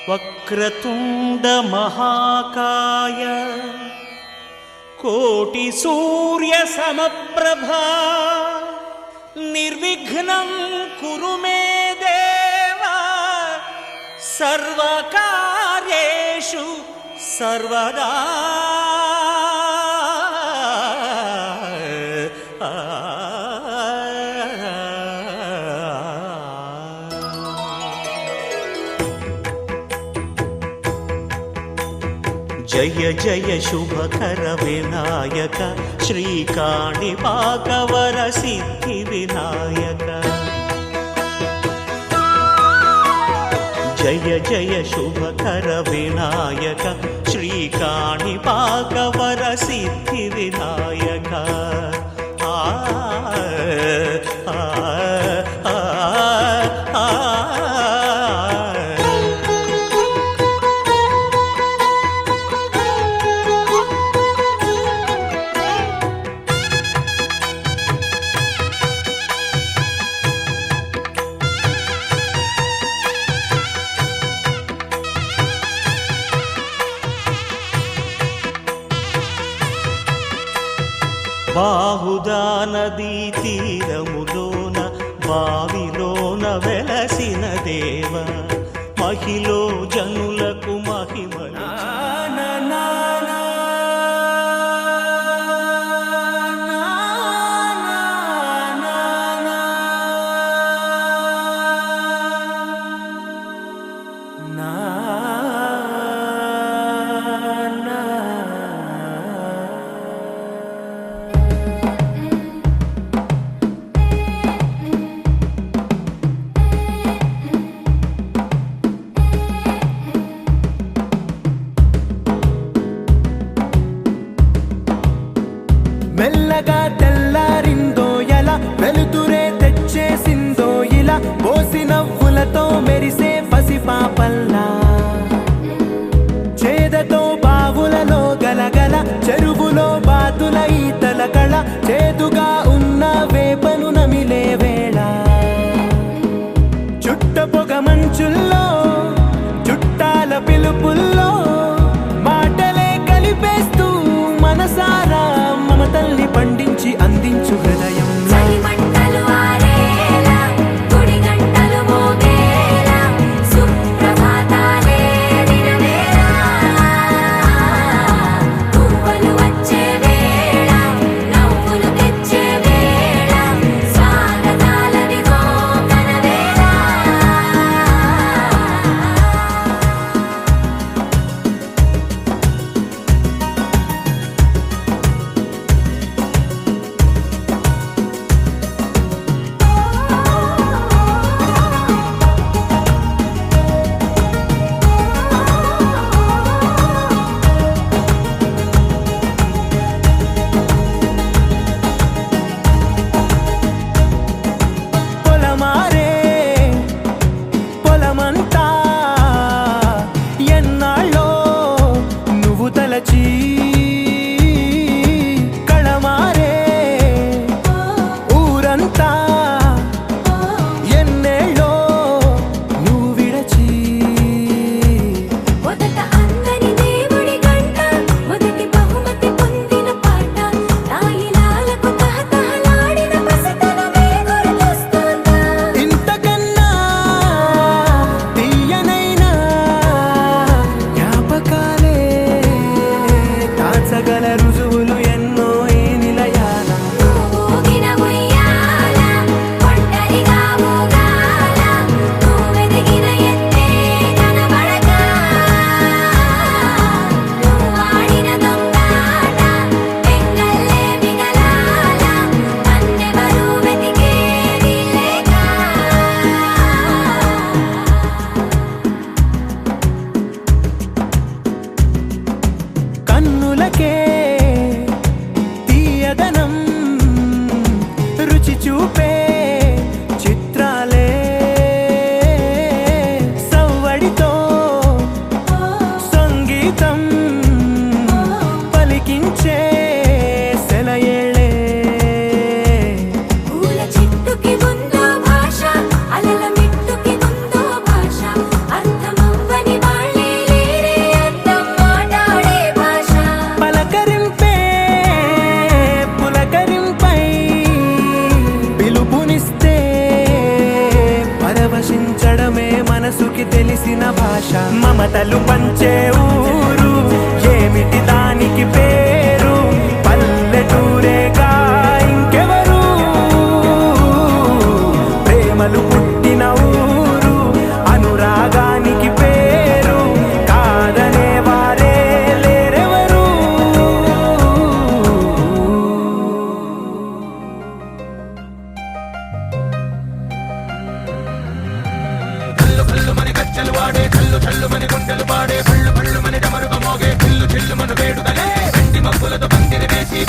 వక్రతుండ మహాకాయ కోటి సూర్య సమప్రభా నిర్విఘ్నం కురు మే దేవా సర్వకార్యేషు సర్వదా. జయ జయ శుభకర వినాయక శ్రీకాణిపాకవర సిద్ధి వినాయక. జయ జయ శుభకర వినాయక శ్రీకాణిపాకవర సిద్ధి వినాయక. ఆ బాహుదా నదీ తీరములోన బావిలోన వెలసిన దేవ మహిలో జనులకు మహిమలు. మెల్లగా తెల్లారిందో ఎలా వెలుతురే తెచ్చేసిందో ఇలా పోసి నవ్వులతో మెరిసే పసిపాపల్లా చేదతో బావులలో గలగల చెరువులో బాతుల ఈతల కళ చేదుగా ఉన్న వేపను నమిలే వేళ చుట్ట పొగ మంచుల్లో చుట్టాల పిలుపుల్లో మాటలే కలిపేస్తూ మనసారా మమతల్ని పండించి అందించు హృదయం.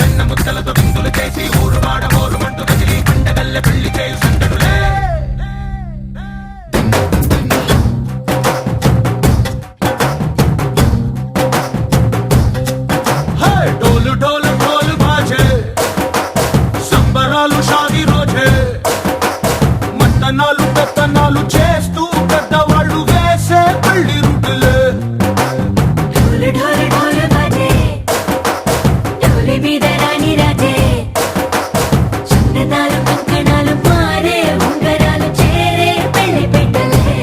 వెన్న ముద్దలతో విందులు చేసి ఊరు వాడ మోరుమంటూ కదిలి పండగల్లె పెళ్లి చేయు సందడులే. డోలు డోలు ఢోలు బాజే సంబరాలు షాది రోజే మట్టనాలు పెత్తనాలు చేస్తూ పెద్దవాళ్ళు వేసే పెళ్లి రుటులే. ढोल ढोल ढोल बाजे ढोली మీద రాణి రాజే చందనాలు కంకణాలు మారే ఉంగరాలు చేరే పెళ్లి పెట్టలే.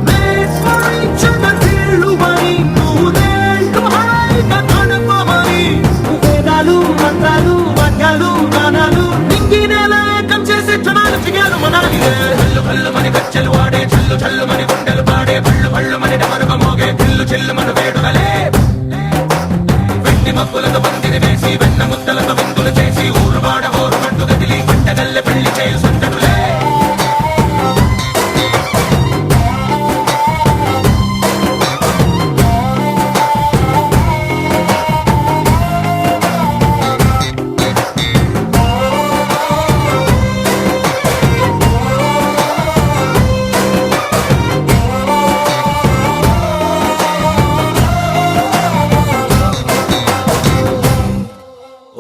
మేస్మరించనీళ్ళు మరి నూరేళ్ళు హాయిగా గడపమని వేదాలు మంత్రాలు వాక్యాలు గానాలు నింగి నేల ఏకం చేసే క్షణాలు చిగాలు మనాలి. హల్లు హల్లు మని గజ్జలు వాడే చల్లు చల్లు మని గుండెలు పాడే భళ్ళు భళ్ళు మని డమరుగ మోగే చిల్లు చిల్లు మన వేడుకలే. వెండి మబ్బులతో పందిరి వేసి వెన్న ముద్దలతో విందులు చేసి ఊరు వాడ ఊరుమంటూ కదిలి పంటగల్లె పెళ్లి చేయు సందడులే.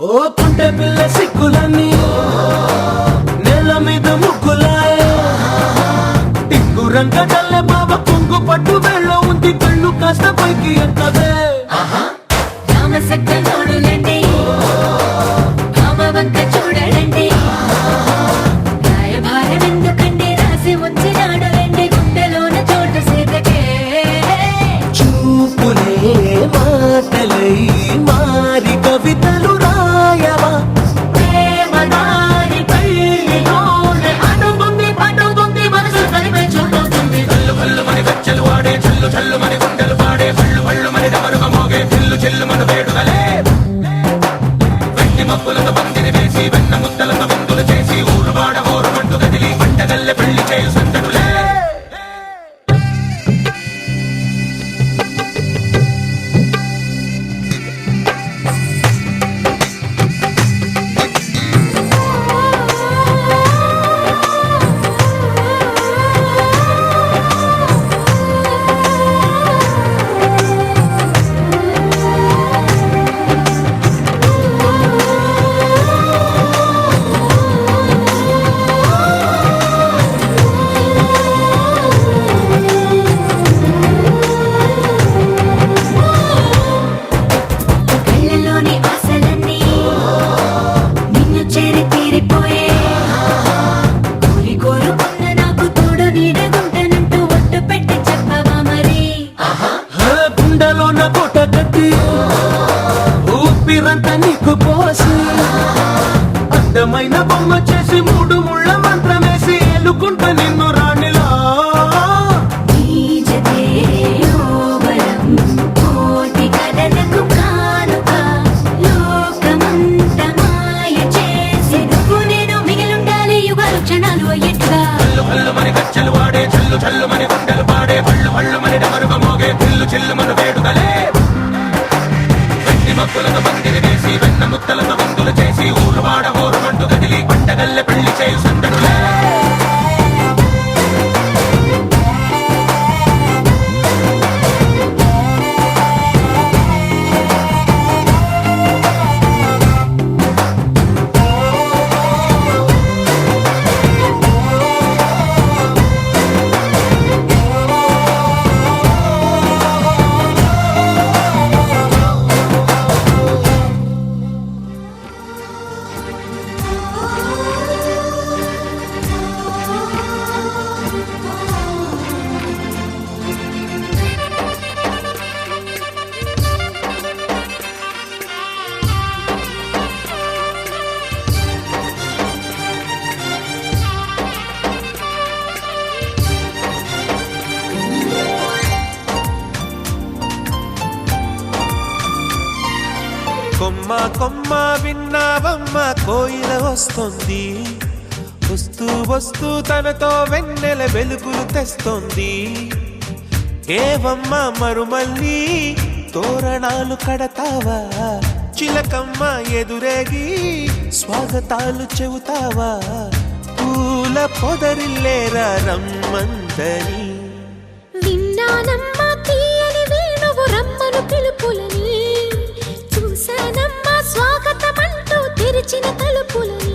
ఓ కుంటె పిల్ల సిక్కులన్నీ నేల మీద ముగ్గులాయే టింగు రంగ డల్లె బాబ కొంగు పట్టు వెళ్ళ ఉంది కళ్ళు కాస్త పైకి ఎత్తదే. రామసక్క నోడులండి రామవంక చూడడండి రాయభారం ఎందుకండి రాసి ఉంచినాడు వెండి గుండెలోన చోటు సీతకే. చూపులే మాటలై మారి కవితలు రాయవా ప్రేమదారి పెళ్లిలోనే అడుగుంది పడుగుంది మనసు కలిపే చూడుతుంది. కళ్ళు కళ్ళు మని గజ్జలు వాడే చల్లు చల్లు మని గుండెలు పాడే భళ్ళు భళ్ళు మని డమరుగ మోగే చిల్లు చిల్లు మన వేడుకలే. వెండి మబ్బులతో పందిరి వేసి వెన్న ముద్దలతో విందులు చేసి ఊరు వాడ ఊరుమంటూ కదిలి పంటగల్లె పెళ్లి చేయు సందడులే. కళ్ళలోని ఆశలన్నీ నిన్ను చేరి తీరిపోయే కోరి కోరుకున్న నాకు తోడు నీడగుంటానంటూ ఒట్టు పెట్టి చెప్పవా మరి. గుండెలోన కోట కట్టి ఊపిరంతా నీకు పోసి అందమైన బొమ్మ చేసి మూడు ముళ్ళ మంత్రమేసి ఎలుకుంటా నిన్ను రాణిలా. నీజతే యోవరం కోటి కలలకు కానుక లోకమంత మాయ చేసి నువ్వు నేను మిగిలుండాలి యుగాలు క్షణాలు అయ్యేట్టుగా. కళ్ళు కళ్ళు మని గజ్జలు వాడే చల్లు చల్లు మని గుండెలు పాడే భళ్ళు భళ్ళు మని డమరుగ మోగే చిల్లు చిల్లు మన వేడుకలే. వెండి మబ్బులతో పందిరి వేసి వెన్న ముద్దలతో విందులు చేసి ఊరు వాడ ఊరుమంటూ కదిలి పంటగల్లె పెళ్లి చేయు సందడులే. కొమ్మ కొమ్మ విన్నావమ్మ కోయిల వస్తుంది, వస్తూ వస్తూ తనతో వెన్నెల వెలుగులు తెస్తుంది. ఏవమ్మ మరుమల్లి తోరణాలు కడతావా, చిలకమ్మ ఎదురేగి స్వాగతాలు చెబుతావా పూల పొదరిల్లేరా రమ్మందని విన్నానమ్మా తీయని వేణువు రమ్మను పిలుపులని చూశానమ్మా స్వాగతమంటూ తెరిచిన తలుపులని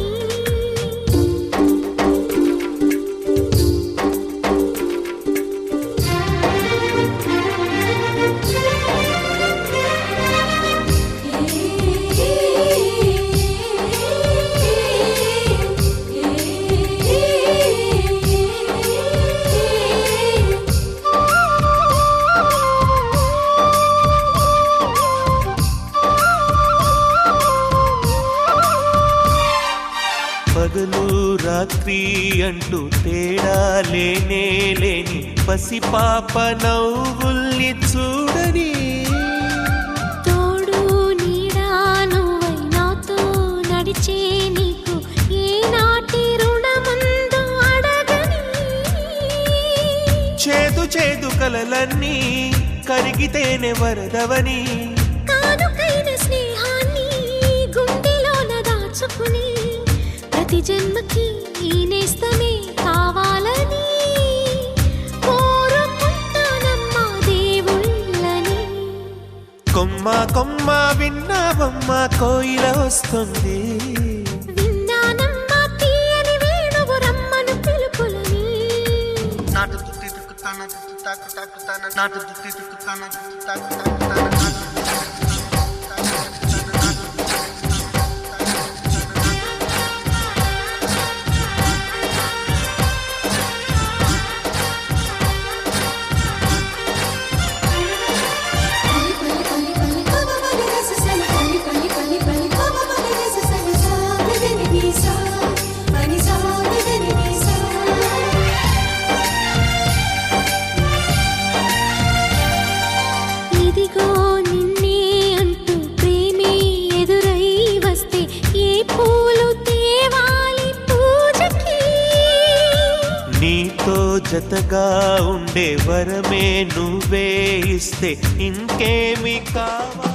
పగలు రాత్రి అంటూ తేడా లేనే లేని పసిపాప నవ్వుల్ని చూడని తోడు నీడా నువ్వై నాతో నడిచే నీకు ఏనాటి రుణముందో అడగని చేదు చేదు కలలన్నీ కరిగితేనే వరదవని కానుకైన స్నేహాన్ని గుండెలోన దాచుకుని ప్రతి జన్మకి ఈ నేస్తమే కావాలని కోరుకుంటానమ్మా దేవుళ్ళని కొమ్మ కొమ్మ విన్నావమ్మ కోయిల వస్తుంది విన్నానమ్మా తీయని వేణువు రమ్మను పిలుపులని నాటు దుత్తి దుక్కుతాన దుత్తు తాకు తాకుతాన నాటు దుత్తి దుక్కుతాన దుత్తు తాకు తాకుతాన ఇదిగో నిన్నే అంటూ ప్రేమే ఎదురై వస్తే ఏ పూలు తేవాలి పూజకి నీతో జతగా ఉండే వరమే నువ్వే ఇస్తే ఇంకేమి కావా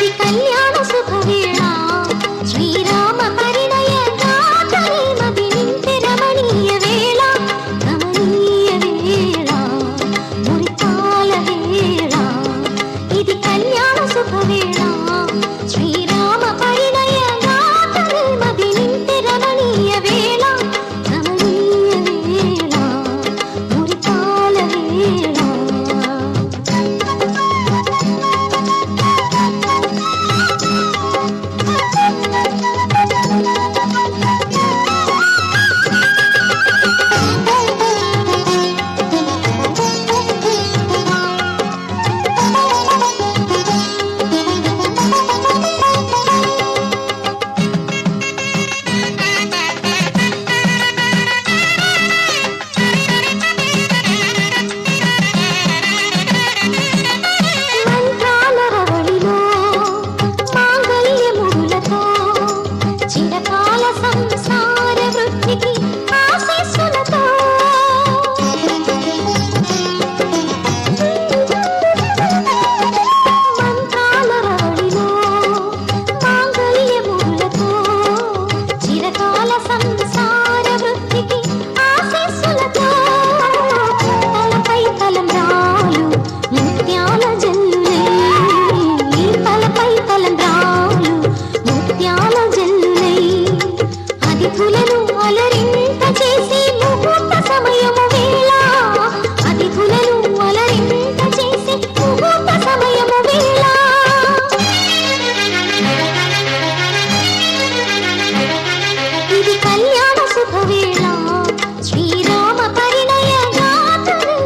ఇది కళ్యాణ శుభవేళ శ్రీరామ పరిణయ గాథలే మది నింపే రమణీయ వేళ రమణీయ వేళ మురిపాల వేళ ఇది కళ్యాణ శుభవేళ శ్రీరామ పరిణయ గాథలే మది నింపే రమణీయ వేళ రమణీయ వేళ మురిపాల వేళ మంత్రాల రవళిలో మాంగళ్యములతో చిరకాల సంసార వృద్ధికి ఆశీస్సులతో మంత్రాల రవళిలో మాంగళ్యములతో చిరకాల సంసార వృద్ధికి ఆశీస్సులతో తలపై తలంబ్రాలు ముత్యాల జల్లులే తలపై తలంబ్రాలు ముత్యాల జల్లులే అతిథులను అలరింప చేసి ముహూర్త సమయము వేళ అతిథులను అలరింప చేసి ముహూర్త సమయము వేళ ఇది కళ్యాణ శుభవేళ శ్రీరామ పరిణయ గాథలే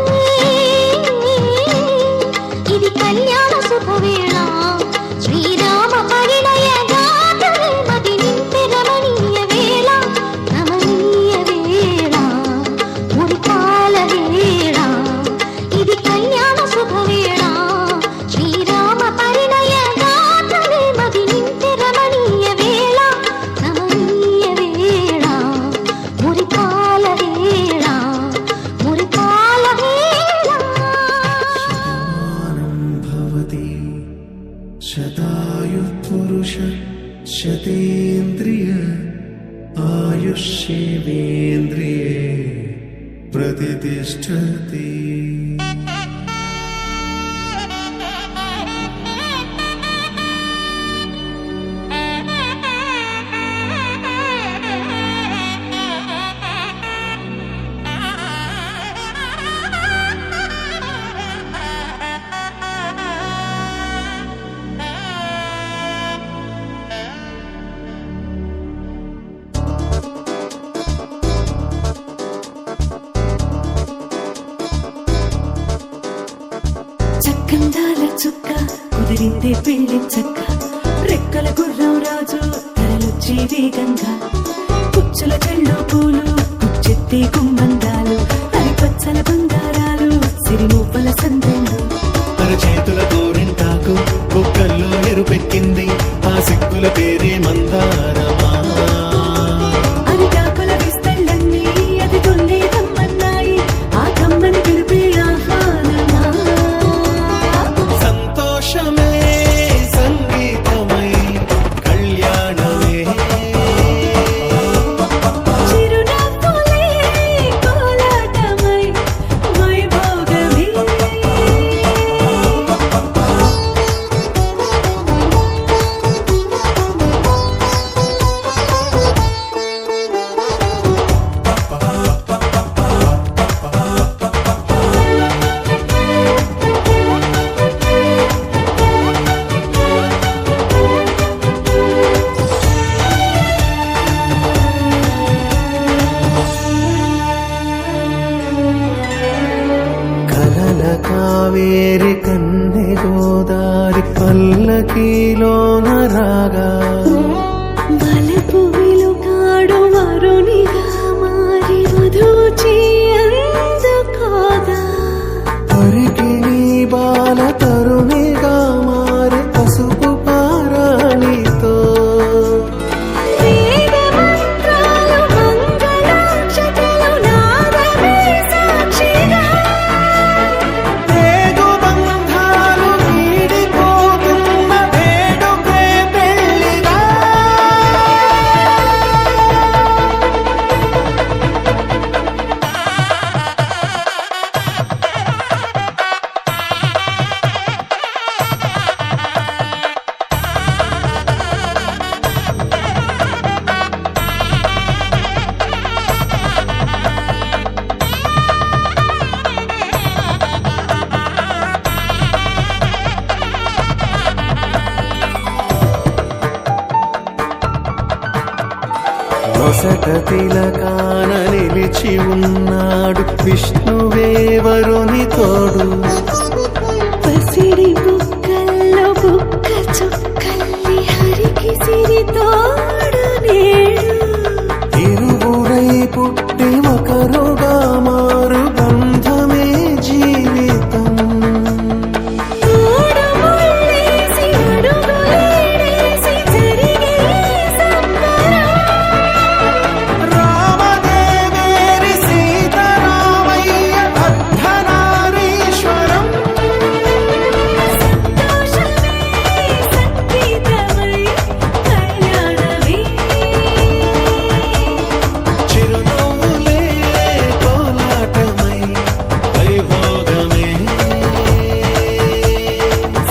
ఇది కళ్యాణ శుభవేళ శ్రీరామ పరిణయ గాథలే మది నింపే రమణీయ వేళ రమణీయ వేళ మురిపాల వేళ ఇది కళ్యాణ శుభవేళ శ్రీరామ పరిణయ గాథలే మది నింపే రమణీయ వేళ రమణీయ వేళ మురిపాల వేళ మురిపాల వేళ భవతి శతాయు పురుష శతేంద్రియ ఆయుష్యేంద్రియే ప్రతిష్టతి. చక్కందాల చుక్క కుదిరిందే పెళ్లి చక్క రెక్కల గుర్రం రాజు తరలొచ్చి వేగంగా కుచ్చుల చెళ్ళు పూలు కుచ్చెత్తే గుమ్మందాలు అరిపచ్చల బంగారాలు సిరిమూపల సందెళ్ళు అరచేతుల గోరింటాకు బొక్కల్లో ఎరుపెక్కింది ఆ సిక్కుల పేరే మందారమా. అరిటాకుల విస్తళ్ళన్నీ అది తొల్లి రమ్మన్నాయి ఆ కమ్మని పిలిపే ఆహ్వానమా సంతోషమే సంగీతమై కళ్యాణమే చిరునవ్వులే కోలాటమై వైభోగమే నొసట తిలకాన నిలిచి ఉన్నాడు విష్ణువే వరుని తోడు. పసిడి బుక్కల్లో బుక్క చుక్కల్లి హరికి సిరి తోడు నేడు. ఇరువురై పుట్టి ఒకరుగా మారు బంధమే జీవితం. తోడు ముళ్ళేసి అడుగులేసి జరిగే సంబరం. రామదేవేరి సీతారామయ్య అర్ధనారీశ్వరం. సంతోషమే సంగీతమై కళ్యాణమే. చిరునవ్వులే కోలాటమై వైభోగమే.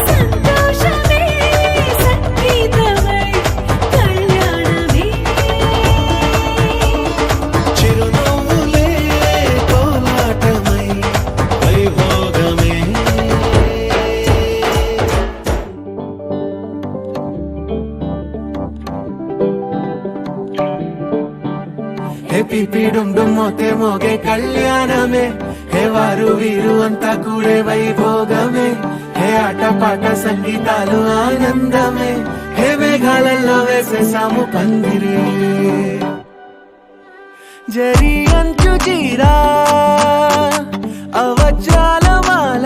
సంతోషమే సంగీతమై కళ్యాణమే. చిరునవ్వులే కోలాటమై వైభోగమే. హే పిపిడుం డుమ్మోతే మోగే కళ్యాణమే. హే వారు వీరు అంతా కూడే వైభోగమే. హే ఆటపాట సంగీతాలు ఆనందమే. హే మేఘాలలో వేసేసాము పందిరి. జరి అంచు జీరా అవజ్రాల మాల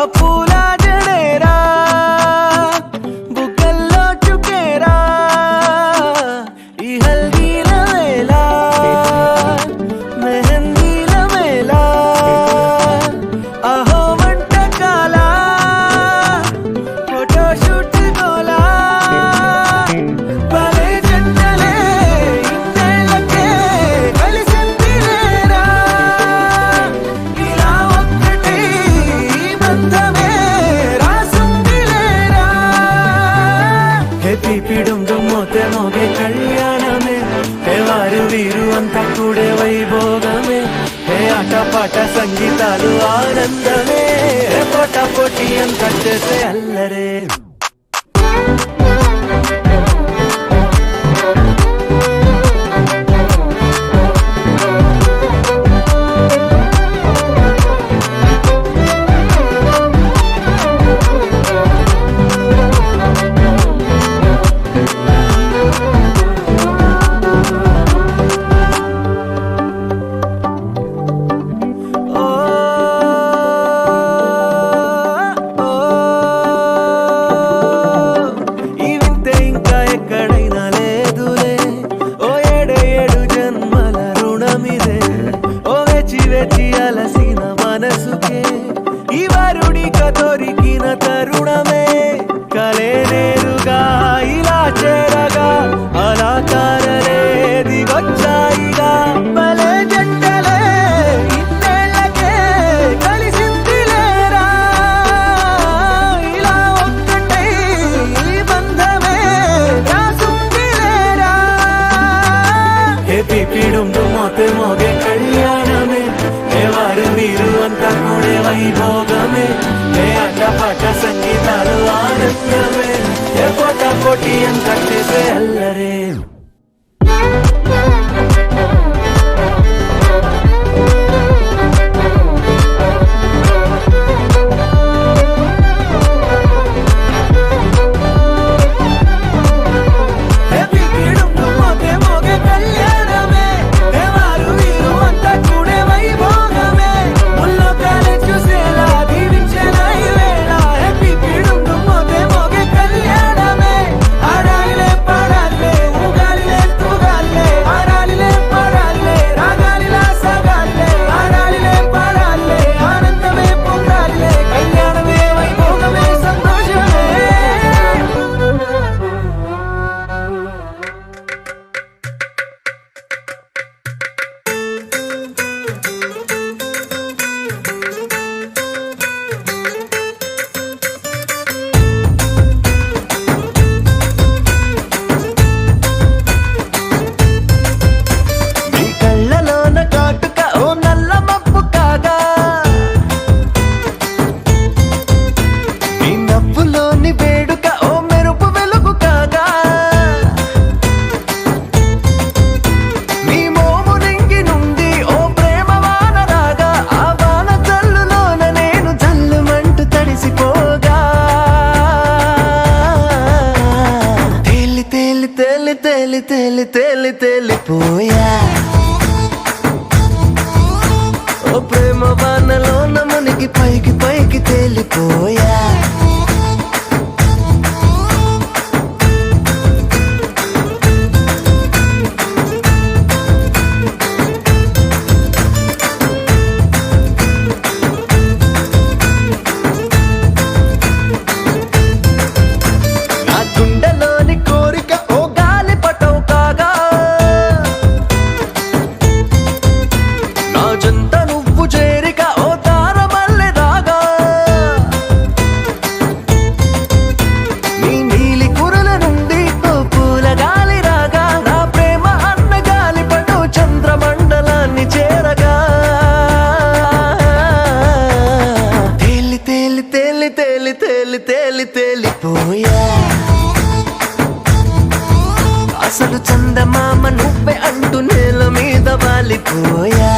అపూల జడేరా బుగ్గల్లో చుకేరా. ఈ హల్దీల వేళ మెహందీల మేళ అహో వంటకాల ఫోటోషూట్ గోలా. భలే జంటలే ఇన్నేళ్ళకే కలిసిందిలేరా. ఇలా ఒక్కటే ఈ బంధమే రాసుందిలేరా. హే పిపిడుం డుమ్మోతే మోగే కళ్యాణమే. హే వారు వీరు అంతా కూడే వైభోగమే. హే ఆటపాట సంగీతాలు ఆనందమే. హే పోటా పోటీ అంతా చేసే అల్లరే. ఓ ఓ ఈ వింతే ఇంకా ఎక్కడైనా లేదులే. ఓ ఏడు జన్మల రుణమిదే. ఓ వేచి వేచి అలసిన మనసుకే ఈ వరుడిక దొరికిన తరుణమే. కలే నేరుగా ఇలా చేరగా అలా కారలే దిగొచ్చాయిగా. భలే జంటలే ఇన్నేళ్ళకే కలిసిందిలేరా. ఇలా ఒక్కటై ఈ బంధమే రాసుందిలేరా. హే పిపిడుం డుమ్మోతే మోగే కళ్యాణమే. హే వారు వీరు అంతా కూడే వైభోగమే. హే ఆటపాట సంగీతాలు ఆనందమే. హే పోటా పోటీ అంతా చేసే అల్లరే. హే పిపిడుం డుమ్మోతే మోగే కళ్యాణమే. హే వారు వీరు అంతా కూడే వైభోగమే. ముల్లోకాలే చూసేలా దీవించేలా ఈ వేళ. హే పిపిడుం డుమ్మోతే మోగే కళ్యాణమే. ఆడాయిలే పాడాయిలే తేలి తేలి తేలి తేలిపోయా ఓ ప్రేమ వానలోన మునిగి పైకి పైకి తేలిపోయా నా గుండెలోని కోరిక ఓ గాలి పటం కాగా నా జంట నువ్వు చేరిక ఓ తారమల్లె రాగా నీ నీలి కురల నుండి ఓ పూల గాలి రాగా నా ప్రేమ అన్న గాలి పటం చంద్రమండలాన్ని చేరగా తేలి తేలి తేలి తేలి తేలి తేలి తేలిపోయా అసలు చందమామ నువ్వే అంటూ నేల మీద వాలిపోయా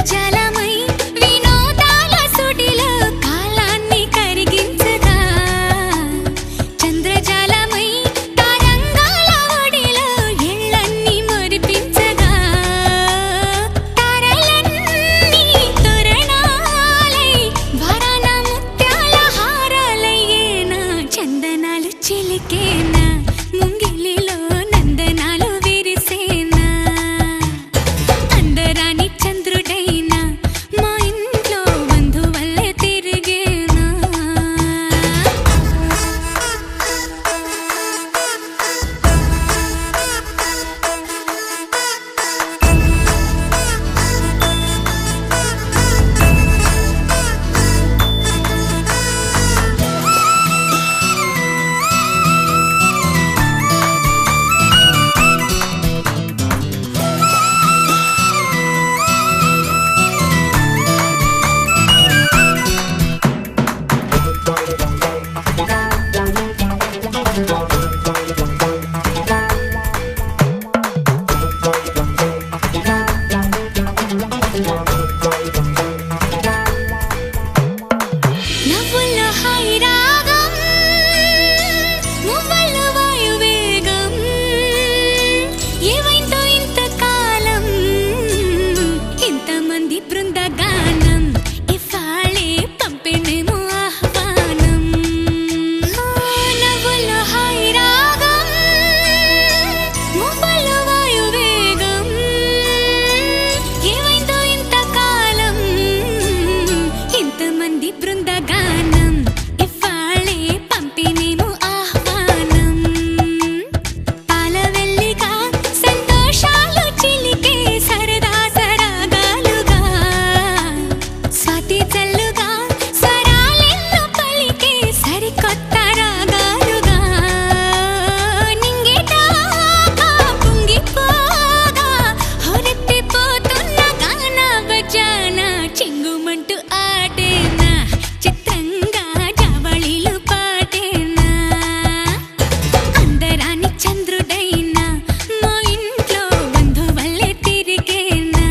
ఇంద్రజాలమై వినోదాల సుడిలో కాలాన్ని కరిగించగా చంద్రజాలమై తరంగాల ఒడిలో ఎళ్ళన్ని మురిపించగా తారలన్నీ తోరణాలై వరాల ముత్యాల హారాలయ్యేనా చందనాలు చిలికేనా ముంగిలిలో నందనాలు విరిసేనా అందరాని చంద్రుడైనా మా ఇంట్లో బంధువల్లే తిరిగేనా నవ్వుల్లో హాయి రాగం మువ్వల్లో వాయువేగం ఏవైందో ఇంతకాలం ఇంతమంది బృందగానం ఇవాళే పంపిణేమో ఆహ్వానం నవ్వుల్లో హాయి రాగం మువ్వల్లో వాయువేగం ఏవైందో ఇంతకాలం ఇంతమంది బృందగానం ఇవాళే పంపిణేమో ఆహ్వానం పాలవెల్లిగా సంతోషాలు చిలికే సరదా సరాగాలుగా స్వాతి చల్లుగా స్వరాలెన్నో పలికే సరికొత్త రాగాలుగా నింగిటాగా పొంగిపోగా హొరెత్తిపోతున్న గాన బజాన చింగుమంటూ ఆడేనా చిత్రంగా జావళిలు పాడేనా అందరాని చంద్రుడైనా మా ఇంట్లో బంధువల్లే తిరిగేనా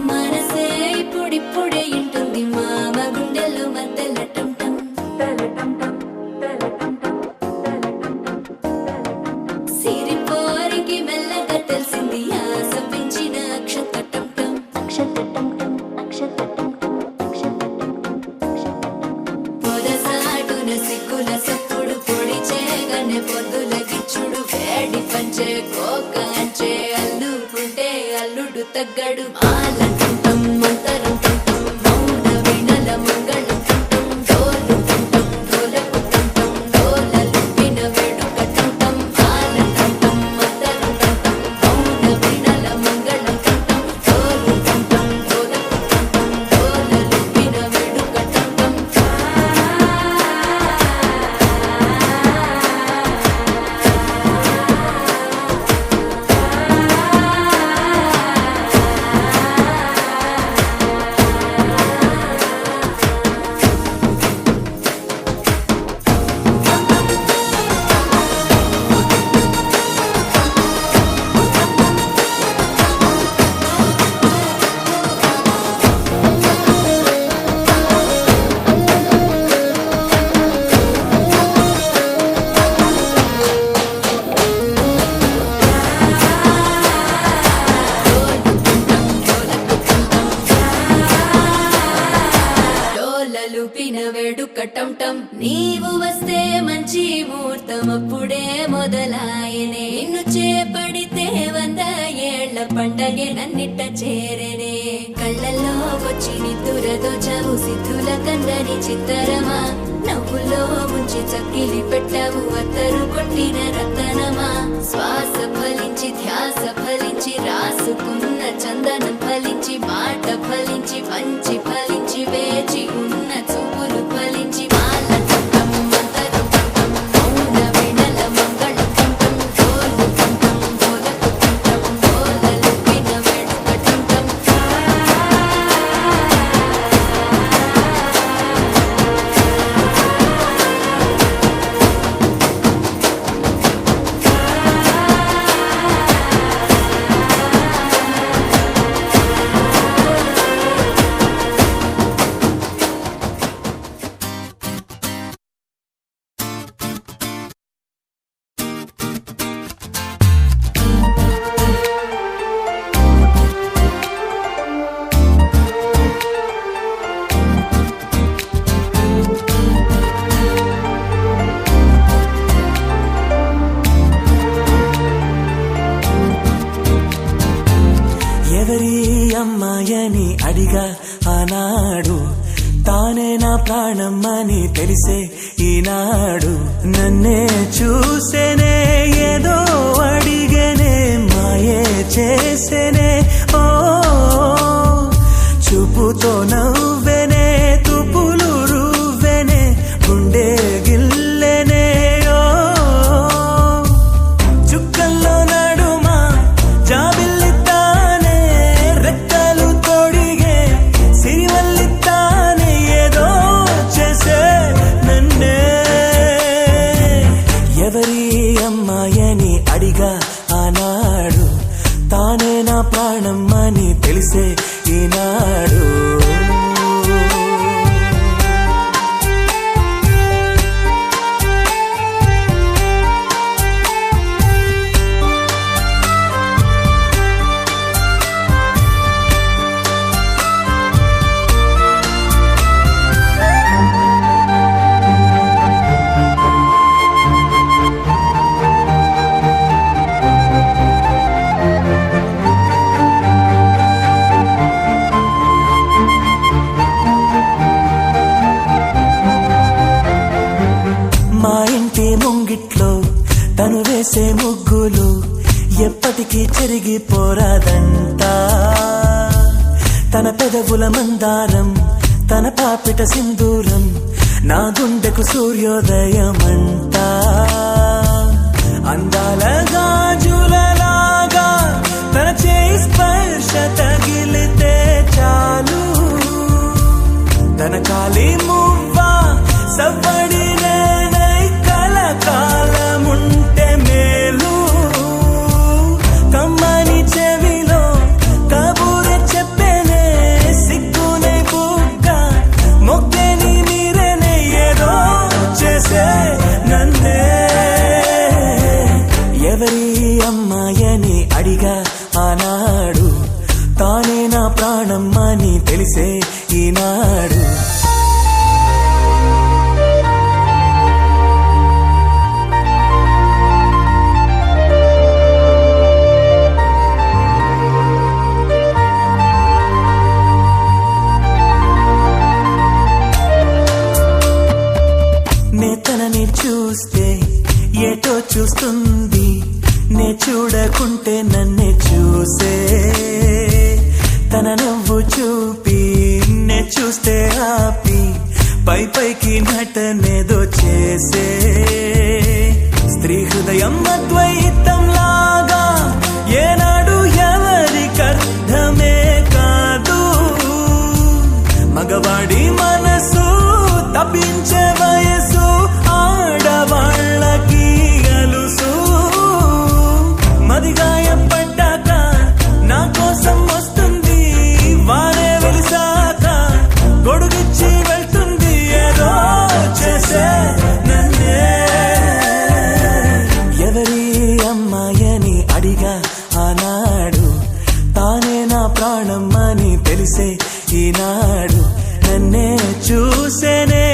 మనసే ఇప్పుడిప్పుడే ఇంటుంది మామ గుండెల్లో మధ్యలో టంటం సిరిపోరికి మెల్లగా తెలిసింది ఆశ పెంచిన అక్షతటం పొదసాటున సిగ్గుల సప్పుడు పొడి చేయగానే పొద్దుల గిచ్చుడు వేడి పంచే కోకంచే అల్లుకుంటే అల్లుడు తగ్గడు ఆలంటుంటం మంతరం టుంటం మౌన వీణల మంగళం టుంటం డోలు టుంటం డోలకు టుంటం డోలలు విన వేడుక టుంటం ఆలంటుంటం మంతరం టుంటం మౌన వీణల మంగళం టుంటం డోలు టుంటం డోలకు టుంటం డోలలు విన వేడుక టుంటం లూపిన వేడుక టంటం నీవు వస్తే మంచి ముహూర్తం అప్పుడే మొదలాయనే నిన్ను చేపడితే 100 ఏళ్ల పండగే నన్నిట్ట చేరనే కళ్ళల్లో వచ్చి నిద్దురతో చావు సిద్ధుల కందని చిత్తరమా నవ్వులో ముంచి చక్కిలి పెట్టావు అత్తరు కొట్టిన రతనమా శ్వాస ఫలించి ధ్యాస ఫలించి రాసుకున్న చందనం ఫలించి మాట ఫలించి పంచి ఫలి ఆనాడు తానే నా ప్రాణం అని తెలిసే ఈనాడు నన్నే చూసేనే ఏదో అడిగేనే మాయే చేసేనే ఓ చూపుతో నవ్వెనే తుపులు రువ్వెనే గుండె గిల్లెనే ఓ చుక్కల్లో నడుమా జాబిల్లితానే రెక్కలు తోడిగే సిరివల్లితానే ఏదో చేసే నన్నే ఎవరి అమ్మాయని అడిగా ఆనాడు తానే నా ప్రాణం అని తెలిసే ఈనాడు మా ఇంటి ముంగిట్లో తను వేసే ముగ్గులు ఎప్పటికీ చెరిగిపోరాదంట తన పెదవుల మందారం తన పాపిట సింధూరం నా గుండెకు సూర్యోదయమంట అందాల గాజులలాగా తన చేయి స్పర్శ తగిలితే చాలు తన కాలి మువ్వా సవ్వడి కాలముంటే మేలు కమ్మని చెవిలో కబూరే చెప్పేనే సిగ్గునే బుక్క మొగ్గని మీరేనే ఏదో చేసే నన్నే ఎవరి అమ్మాయని అడిగా ఆనాడు తానే నా ప్రాణం అని తెలిసే ఈనాడు తనని చూస్తే ఏటో చూస్తుంది నే చూడకుంటే నన్నే చూసే తన నవ్వు చూపి నే చూస్తే ఆపి పై పైకి నటనేదో చేసే స్త్రీ హృదయం అద్వైతం లాగా ఏనాడు ఎవరికర్థమే కాదు మగవాడి మనసు తప్పించే వయసు ఆడవాళ్ళకి అలుసు మదిగాయపడ్డాక నా కోసం వస్తుంది వారే వెలిసాక గొడుగిచ్చి వెళ్తుంది ఏదో చేసే నన్నే ఎవరి అమ్మాయని అడిగా ఆనాడు తానే నా ప్రాణం అని తెలిసే ఈనాడు నన్నే చూసేనే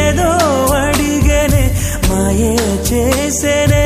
ఏదో అడిగేనే మాయే చేసేనే